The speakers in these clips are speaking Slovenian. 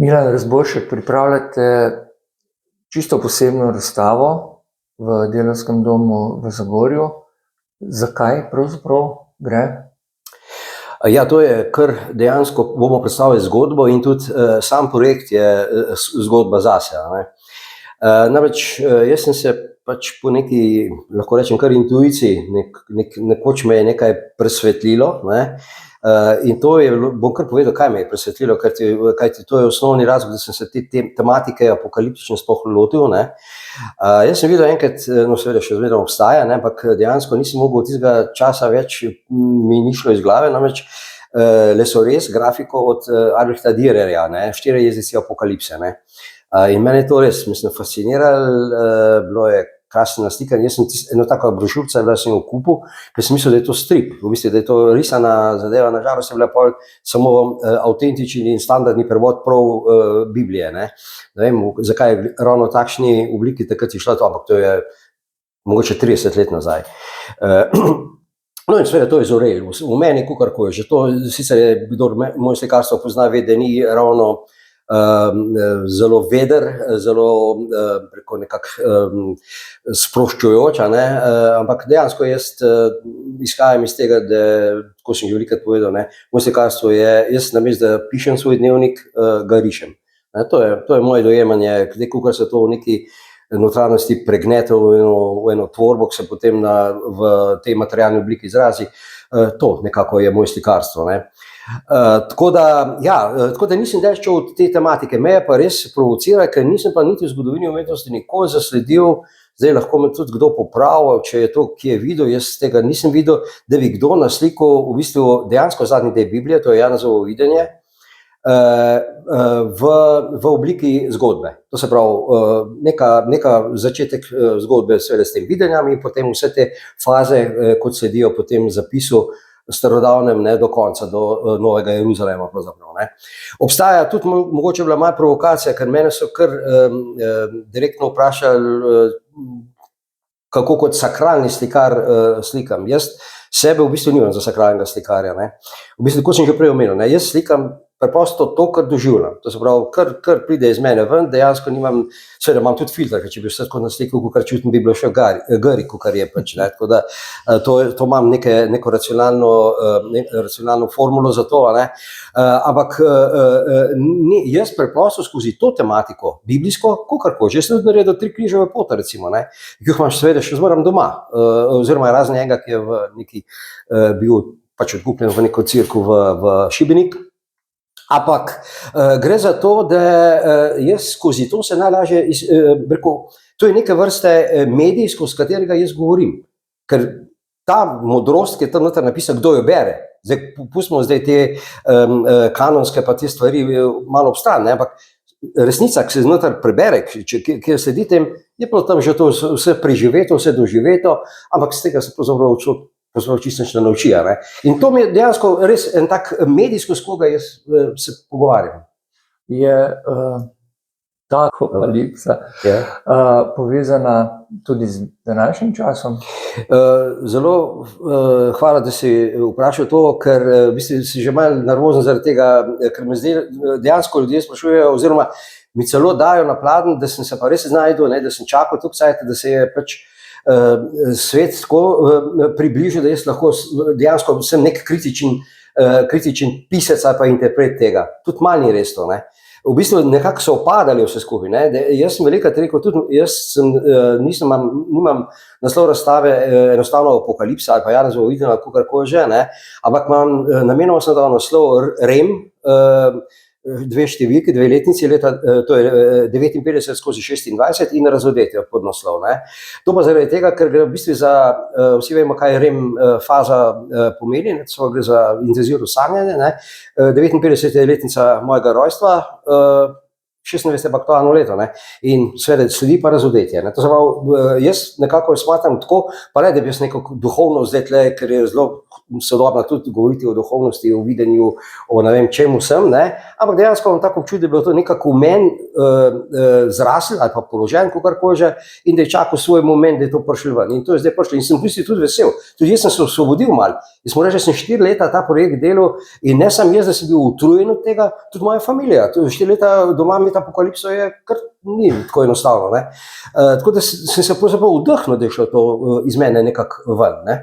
Milan Razboršek, pripravljate čisto posebno razstavo v Delavskem domu v Zagorju. Zakaj pravzaprav gre? Ja, to je kar dejansko, bomo predstavili zgodbo in tudi sam projekt je zgodba zase. Namreč jaz sem se pač po neki, lahko rečem, kar intuiciji, nekoč me je nekaj presvetlilo, in to je, bom kar povedal, kaj me je presvetlilo, kajti to je osnovni razlog, da sem se te tematike apokaliptične sploh lotil. Jaz sem videl enkrat, no seveda še zmeraj obstaja, ampak dejansko nisem mogel tistega časa več, mi ni šlo iz glave, namreč lesorez, grafiko od Albrehta Dürerja, 4 jezici apokalipse. In mene je to res, mislim, fasciniralo, bilo je krasno naslikanje. Jaz sem eno tako brošurico, da sem jo kupil, ker sem mislil, da je to strip, v bistvu, da je to risana zadeva, nažalost je bila pol samo avtentični in standardni prevod prav Biblije. Ne vem, zakaj je ravno v takšni obliki takrat je šlo to, ampak to je mogoče 30 let nazaj. No in seveda to je zorelo v meni, kakorkoli že to, sicer je, kdor moje slikarstvo pozna, ve, da ni ravno zelo veder, zelo nekako sproščujoč, ampak dejansko jaz izhajam iz tega, da, tako sem že velikokrat povedal, moje slikarstvo je, jaz namesto da pišem svoj dnevnik, ga rišem. To je moje dojemanje, kakor se to v neki notranjosti pregnete v eno tvorbo, ki se potem v tej materialni obliki izrazi, to nekako je moje slikarstvo. Tako da nisem več šel od te tematike, me je pa res provociralo, ker nisem pa niti v zgodovini umetnosti nikoli zasledil, zdaj lahko me tudi kdo popravil, če je to, ki je videl, jaz tega nisem videl, da bi kdo naslikal v bistvu dejansko zadnji del Biblije, to je Janezovo videnje, v obliki zgodbe. To se pravi, neka začetek zgodbe seveda s tem videnjem in potem vse te faze, kot sledijo potem zapisu starodavnem, do konca, do Novega Jeruzalema pravzaprav. Obstaja tudi, mogoče bila moja provokacija, ker mene so kar direktno vprašali, kako kot sakralni slikar slikam. Jaz sebe v bistvu nimam za sakralnega slikarja. V bistvu, kot sem že prej omenil, jaz slikam preprosto to, kar doživljam. To se pravi, kar pride iz mene ven, dejansko nimam, seveda imam tudi filter, ker če bi vse tako naslikal, kakor čutim, bi bilo še gari, kakor je pač. Tako da to imam neko racionalno formulo za to, ampak jaz preprosto skozi to tematiko, biblijsko, kakorkoli, že sem tudi naredil 3 križeve pota, recimo, ki jih imam seveda še zmeraj doma, oziroma razen enega, ki je v neki bil pač odkupljen v neko cerkev v Šibenik. Ampak gre za to, da jaz skozi to se najlažje, to je neke vrste medij, skozi katerega jaz govorim. Ker ta modrost, ki je tam noter napisana, kdo jo bere, zdaj pustimo zdaj te kanonske pa te stvari malo obstran, ampak resnica, ki se noter prebere, ki sledi tem, je pa tam že to vse preživeto, vse doživeto, ampak z tega se pravzaprav čisto nič ne nauči. In to mi je dejansko res en tak medijsko, s koga jaz se pogovarjam. Je ta apokalipsa povezana tudi z današnjim časom? Zelo hvala, da si vprašal to, ker v bistvu si že malo nervozen zaradi tega, ker me zdaj dejansko ljudje sprašujejo, oziroma mi celo dajo na pladen, da sem se pa res znašel, da sem čakal tukaj, da se je pač svet tako približil, da jaz lahko dejansko sem nek kritičen pisec ali pa interpret tega. Tudi malo ni res to. V bistvu nekako so opadali vse skupaj. Jaz sem velikokrat rekel, tudi jaz nimam naslov razstave enostavno apokalipsa ali pa Janezovo videnje ali kakorkoli že, ampak imam namenoma sem dal naslov Rem, 2 številke, 2 letnici, to je 59/26 in razodetje podnaslov. To pa zaradi tega, ker gre v bistvu za, vsi vemo, kaj REM faza pomeni, gre za intenzivno sanjanje, 59 je letnica mojega rojstva, 26 je pa aktualno leto, in seveda sledi pa razodetje. To se pravi, jaz nekako smatram tako, pa ne, da bi jaz neko duhovno zdaj tle, ker je zelo sodobna tudi govoriti o duhovnosti, o videnju, o ne vem čemu sem, ne, ampak dejansko imam tako občutek, da je bilo to nekako v meni zraslo ali pa položen, kakorkoli že, in da je čakal svoj moment, da je to prišlo ven. In to je zdaj prišlo in sem v bistvu tudi vesel. Tudi jaz sem se osvobodil malo. Jaz moram reči, da sem 4 leta ta projekt delal in ne sam jaz, da sem bil utrujen od tega, tudi moja familija. 4 leta doma med apokalipso je kar ni tako enostavno. Ne. Tako da sem se pravzaprav vdihnil, da je šlo to iz mene nekako ven. Ne.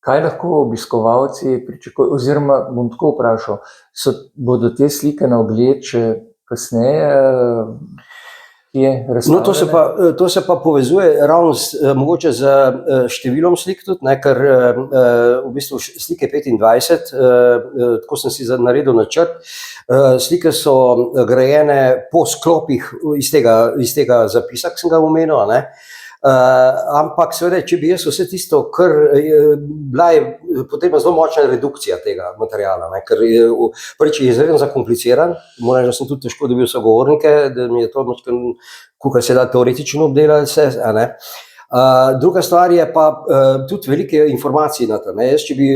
Kaj lahko obiskovalci pričakujejo, oziroma bom tako vprašal, bodo te slike na ogled še kasneje razstavljene? To se pa povezuje ravno mogoče z številom slik tudi, ne, ker v bistvu slike 25, tako sem si naredil načrt, slike so grajene po sklopih iz tega zapisa, ki sem ga omenil, ne. Ampak seveda, če bi jaz vse tisto, kar bila je potrebna zelo močna redukcija tega materiala, ne, ker prvič je izredno zakompliciran, moram reči, da sem tudi težko dobil sogovornike, da mi je to kakor se da teoretično obdelati vse, a ne. Druga stvar je pa tudi velike informacije na to. Jaz, če bi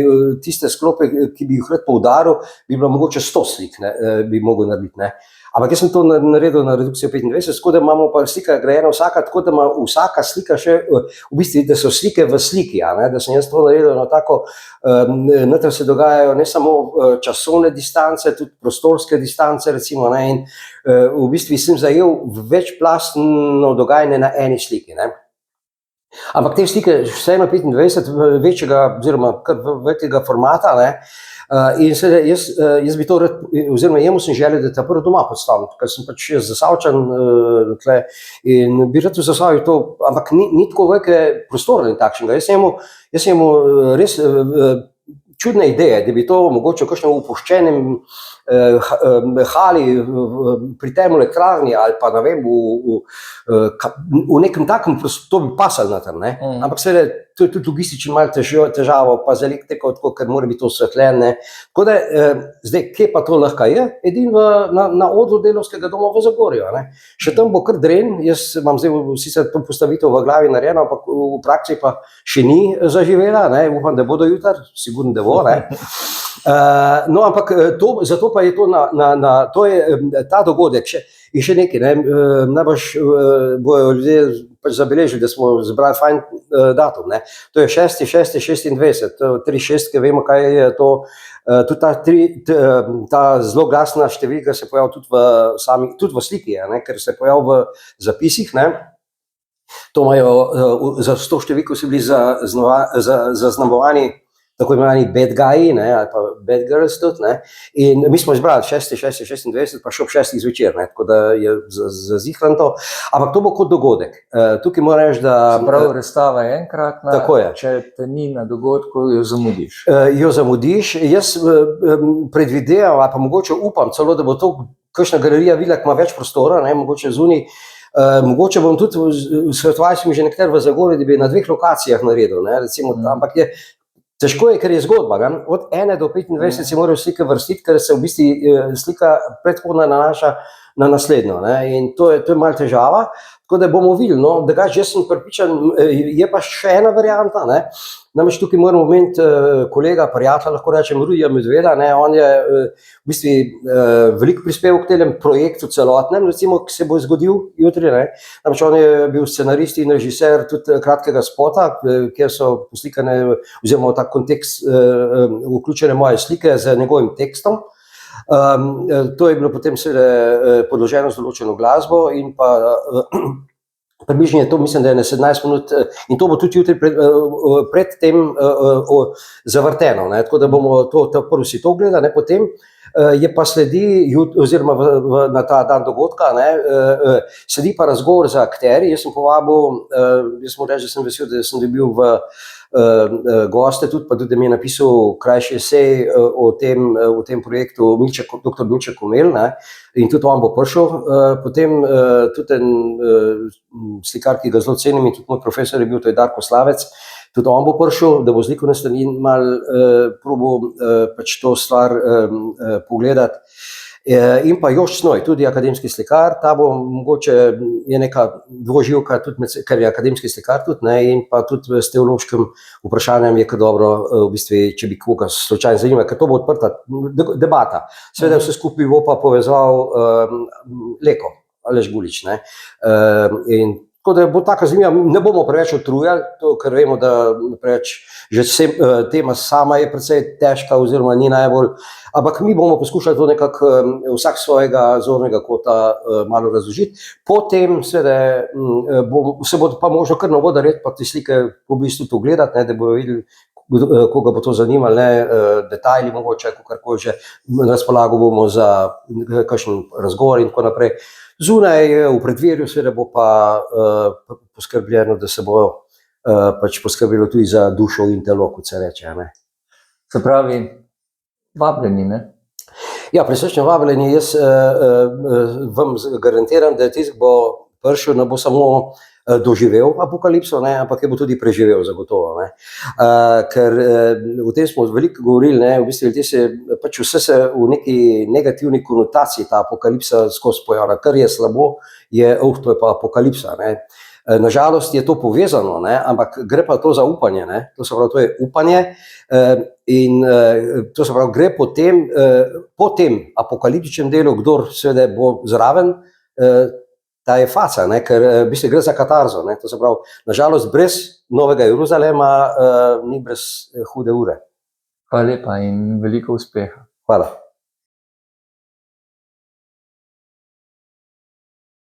tiste sklope, ki bi jih rad poudaril, bi bilo mogoče 100 slik, ne, bi mogel narediti, ne. Ampak jaz sem to naredil na redukcijo 25, tako da imamo pa slika grajena vsaka, tako da ima vsaka slika še, v bistvu, da so slike v sliki, a ne, da sem jaz to naredil na tako, noter se dogajajo ne samo časovne distance, tudi prostorske distance, recimo, ne, in v bistvu sem zajel večplastno dogajanje na eni sliki, ne. Ampak te slike vseeno 25 večjega oziroma kar velikega formata, ne, in seveda jaz bi to rad, oziroma jemu sem želel, da ta prvo doma postavim, ker sem pač jaz Zasavčan tle in bi rad v Zasavju to, ampak ni tako velike prostore takšnega. Jaz sem imel res čudne ideje, da bi to mogoče v kakšnem opuščenem hali pri tem elektrarni ali pa ne vem, v nekem takem to bi pasalo noter, ne. Ampak seveda, to je tudi logistično malo težavo, pa z elektriko, tako, ker mora biti to osvetljeno. Tako da, zdaj, kje pa to lahko je? Edino na odru Delavskega doma v Zagorju, ne. Še tam bo kar dren, jaz imam zdaj sicer to postavitev v glavi narejeno, ampak v praksi pa še ni zaživela, ne. Upam, da bo do jutri, sigurno, da bo, ne. No, ampak zato pa je to to je ta dogodek in še nekaj, ne, najbrž bojo ljudje pač zabeležili, da smo zbrali fajn datum, ne. To je 6.6.26, 3 šestke, vemo, kaj je to, tudi ta zelo glasna številka se pojavi tudi v sliki, ne, ker se pojavi v zapisih, ne. To imajo, za to številko so bili zaznamovani tako imenovani bad guyi, ne, ali pa bad girls tudi, ne, in mi smo izbrali 6.6.26, pa še ob 6. zvečer, ne, tako da je zazihran to, ampak to bo kot dogodek. Tukaj moram reči, da... Prav, razstava je enkratna, tako je. Če te ni na dogodku, jo zamudiš. Jo zamudiš, jaz predvidevam, ali pa mogoče upam celo, da bo to kakšna galerija videla, ki ima več prostora, ne, mogoče zunaj. Mogoče bom tudi svetoval, sem že nekateri v Zagorju, da bi na 2 lokacijah naredil, ne, recimo, ampak težko je, ker je zgodba, ne? Od 1 do 25 si morajo slike vrstiti, ker se v bistvu slika predhodna nanaša na naslednjo, ne? In to je malo težava, tako da bomo videli, no, drugače jaz sem prepričan, je pa še ena varianta, ne? Namreč tukaj moramo omeniti kolega, prijatelja, lahko rečem, Rudija Medveda, ne? On je v bistvu veliko prispeval k tem projektu celotnem, recimo, ki se bo zgodil jutri, ne? Namreč on je bil scenarist in režiser tudi kratkega spota, kjer so poslikane, oziroma v ta kontekst vključene moje slike z njegovim tekstom. To je bilo potem seveda podloženo z določeno glasbo in pa približno je to, mislim, da je na 17 minut in to bo tudi jutri pred tem zavrteno, ne, tako da bomo prvo si to gledali, ne, potem je pa sledi, oziroma na ta dan dogodka, ne, sledi pa razgovor z akterji. Jaz sem povabil, jaz moram reči, da sem vesel, da sem dobil v goste tudi, pa tudi, da mi je napisal krajši esej o tem projektu dr. Milče Komelj, ne, in tudi on bo prišel, potem tudi en slikar, ki ga zelo cenim in tudi moj profesor je bil, to je Darko Slavec, tudi on bo prišel, da bo z likovne strani malo probal pač to stvar pogledati. In pa Jošt Snoj, tudi akademski slikar, ta bo mogoče je neka dvoživka, tudi ker je akademski slikar tudi, ne, in pa tudi s teološkim vprašanjem je kar dobro, v bistvu, če bi koga slučajno zanima, ker to bo odprta debata. Seveda vse skupaj bo pa povezal Leko, Aleš Gulič, ne. In tako da bo taka zanimiva, ne bomo preveč utrujali, to, ker vemo, da preveč že tema sama je precej težka oziroma ni najbolj, ampak mi bomo poskušali to nekako vsak svojega zornega kota malo razložiti. Potem seveda se bo pa možno kar na voda red pa te slike v bistvu to gledati, ne, da bojo videli, koga bo to zanimalo, ne, detajli mogoče, kakorkoli že, na razpolago bomo za kakšen razgovor in tako naprej. Zunaj v predverju seveda bo pa poskrbljeno, da se bo pač poskrbelo tudi za dušo in telo, kot se reče, ne. Se pravi, vabljeni, ne? Ja, prisrčno vabljeni, jaz vam garantiram, da tisk bo prišel, ne bo samo doživel apokalipso, ne, ampak je bo tudi preživel zagotovo, ne. Ker o tem smo veliko govorili, ne, v bistvu ljudje se, pač vse se v neki negativni konotaciji ta apokalipsa skozi pojavlja, kar je slabo, to je pa apokalipsa, ne. Nažalost je to povezano, ne, ampak gre pa to za upanje, ne, to se pravi, to je upanje in to se pravi, gre po tem apokaliptičnem delu, kdor seveda bo zraven, ta je faca, ne, ker v bistvu gre za katarzo, ne, to se pravi, nažalost brez Novega Jeruzalema ni brez hude ure. Hvala lepa in veliko uspeha. Hvala.